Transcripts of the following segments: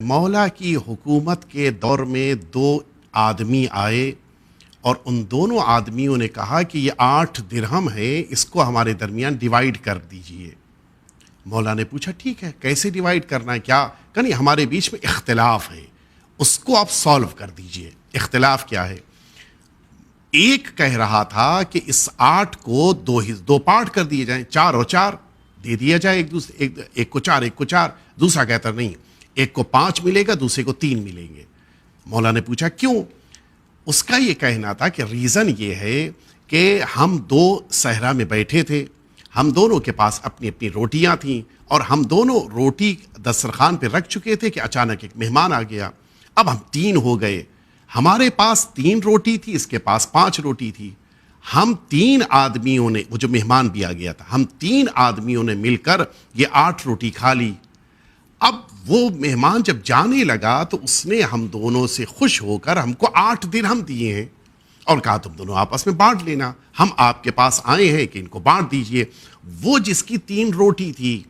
مولا کی حکومت کے دور میں دو آدمی آئے اور ان دونوں آدمیوں نے کہا کہ یہ 8 درہم ہے، اس کو ہمارے درمیان ڈیوائیڈ کر دیجئے۔ مولا نے پوچھا ٹھیک ہے، کیسے ڈیوائیڈ کرنا ہے؟ کیا کہ نہیں، ہمارے بیچ میں اختلاف ہے، اس کو آپ سالو کر دیجئے۔ اختلاف کیا ہے؟ ایک کہہ رہا تھا کہ اس 8 کو دو پارٹ کر دیے جائیں، 4 اور 4 دے دیا جائے، ایک کو 4 ایک کو 4۔ دوسرا کہتا نہیں، ایک کو 5 ملے گا، دوسرے کو 3 ملیں گے۔ مولا نے پوچھا کیوں؟ اس کا یہ کہنا تھا کہ ریزن یہ ہے کہ ہم دو صحرا میں بیٹھے تھے، ہم دونوں کے پاس اپنی اپنی روٹیاں تھیں اور ہم دونوں روٹی دسترخوان پہ رکھ چکے تھے کہ اچانک ایک مہمان آ گیا۔ اب ہم 3 ہو گئے، ہمارے پاس 3 روٹی تھی، اس کے پاس 5 روٹی تھی۔ ہم 3 آدمیوں نے، وہ جو مہمان بھی آ گیا تھا، ہم 3 آدمیوں نے مل کر یہ 8 روٹی کھا لی۔ اب وہ مہمان جب جانے لگا تو اس نے ہم دونوں سے خوش ہو کر ہم کو 8 درہم دیے ہیں اور کہا تم دونوں آپس میں بانٹ لینا، ہم آپ کے پاس آئے ہیں کہ ان کو بانٹ دیجئے۔ وہ جس کی 3 روٹی تھی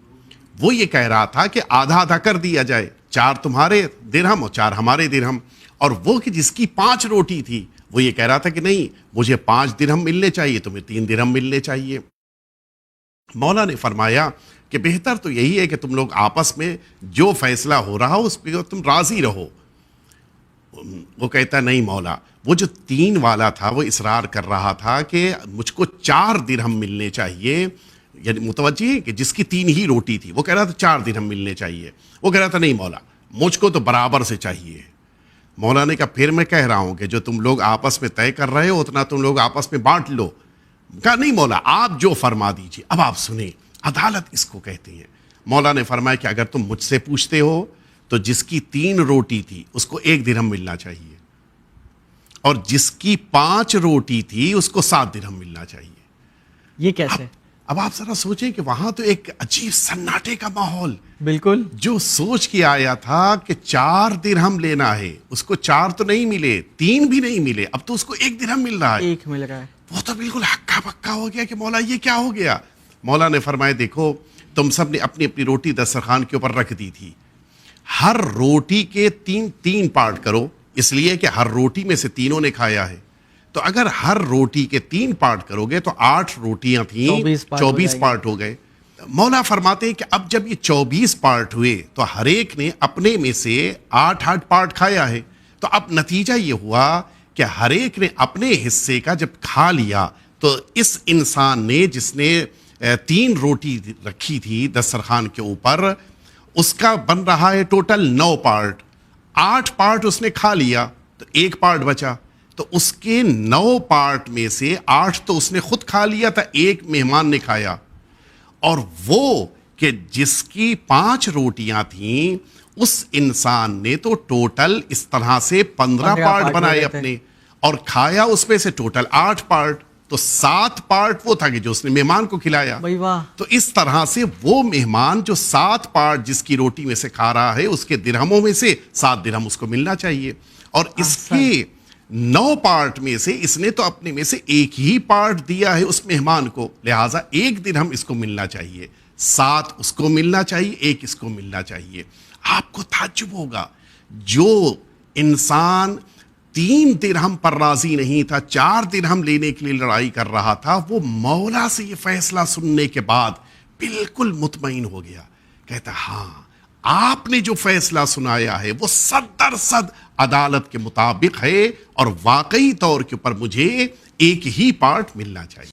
وہ یہ کہہ رہا تھا کہ آدھا آدھا کر دیا جائے، 4 تمہارے درہم اور 4 ہمارے درہم۔ اور وہ کہ جس کی 5 روٹی تھی وہ یہ کہہ رہا تھا کہ نہیں، مجھے 5 درہم ملنے چاہیے، تمہیں 3 درہم ملنے چاہیے۔ مولا نے فرمایا کہ بہتر تو یہی ہے کہ تم لوگ آپس میں جو فیصلہ ہو رہا ہو اس پہ تم راضی رہو۔ وہ کہتا نہیں مولا، وہ جو 3 والا تھا وہ اصرار کر رہا تھا کہ مجھ کو 4 درہم ملنے چاہیے، یعنی متوجہ ہے کہ جس کی 3 ہی روٹی تھی وہ کہہ رہا تھا 4 درہم ملنے چاہیے، وہ کہہ رہا تھا نہیں مولا، مجھ کو تو برابر سے چاہیے۔ مولا نے کہا پھر میں کہہ رہا ہوں کہ جو تم لوگ آپس میں طے کر رہے ہو اتنا تم لوگ آپس میں بانٹ لو۔ کہا نہیں مولا، آپ جو فرما دیجیے۔ اب آپ سنیں، عدالت اس کو کہتے ہیں۔ مولا نے فرمایا کہ اگر تم مجھ سے پوچھتے ہو تو جس کی 3 روٹی تھی اس کو 1 درہم ملنا چاہیے اور جس کی 5 روٹی تھی اس کو 7 درہم ملنا چاہیے۔ یہ کیسے؟ اب آپ ذرا سوچیں کہ وہاں تو ایک عجیب سناٹے کا ماحول، بالکل جو سوچ کے آیا تھا کہ 4 درہم لینا ہے، اس کو 4 تو نہیں ملے، 3 بھی نہیں ملے، اب تو اس کو 1 درہم مل رہا ہے۔ 1 مل رہا ہے۔ وہ تو بالکل ہکا بکا ہو گیا کہ مولا یہ کیا ہو گیا؟ مولا نے فرمایا دیکھو، تم سب نے اپنی اپنی روٹی دسترخوان کے اوپر رکھ دی تھی، ہر روٹی کے 3 پارٹ کرو، اس لیے کہ ہر روٹی میں سے تینوں نے کھایا ہے، تو اگر ہر روٹی کے 3 پارٹ کرو گے تو 8 روٹیاں تھیں، 24 پارٹ ہو گئے۔ مولا فرماتے ہیں کہ اب جب یہ 24 پارٹ ہوئے تو ہر ایک نے اپنے میں سے 8 پارٹ کھایا ہے، تو اب نتیجہ یہ ہوا کہ ہر ایک نے اپنے حصے کا جب کھا لیا تو اس انسان نے جس نے 3 روٹی رکھی تھی دسترخوان کے اوپر، اس کا بن رہا ہے ٹوٹل 9 پارٹ۔ 8 پارٹ اس نے کھا لیا تو 1 پارٹ بچا، تو اس کے 9 پارٹ میں سے 8 تو اس نے خود کھا لیا تھا، 1 مہمان نے کھایا، اور وہ کہ جس کی 5 روٹیاں تھیں اس انسان نے تو ٹوٹل اس طرح سے 15 پارٹ بنائے اپنے، اور کھایا اس میں سے ٹوٹل 8 پارٹ، تو 7 پارٹ وہ تھا کہ جو اس نے مہمان کو کھلایا۔ تو اس طرح سے وہ مہمان جو 7 پارٹ جس کی روٹی میں سے کھا رہا ہے اس کے درہموں میں سے 7 درہم اس کو ملنا چاہیے، اور اس کے 9 پارٹ میں سے اس نے تو اپنے میں سے 1 ہی پارٹ دیا ہے اس مہمان کو، لہٰذا 1 درہم اس کو ملنا چاہیے، 7 اس کو ملنا چاہیے، 1 اس کو ملنا چاہیے۔ آپ کو تعجب ہوگا، جو انسان 3 درہم پر راضی نہیں تھا، 4 درہم لینے کے لیے لڑائی کر رہا تھا، وہ مولا سے یہ فیصلہ سننے کے بعد بالکل مطمئن ہو گیا، کہتا ہاں آپ نے جو فیصلہ سنایا ہے وہ 100% عدالت کے مطابق ہے اور واقعی طور کے اوپر مجھے 1 ہی پارٹ ملنا چاہیے۔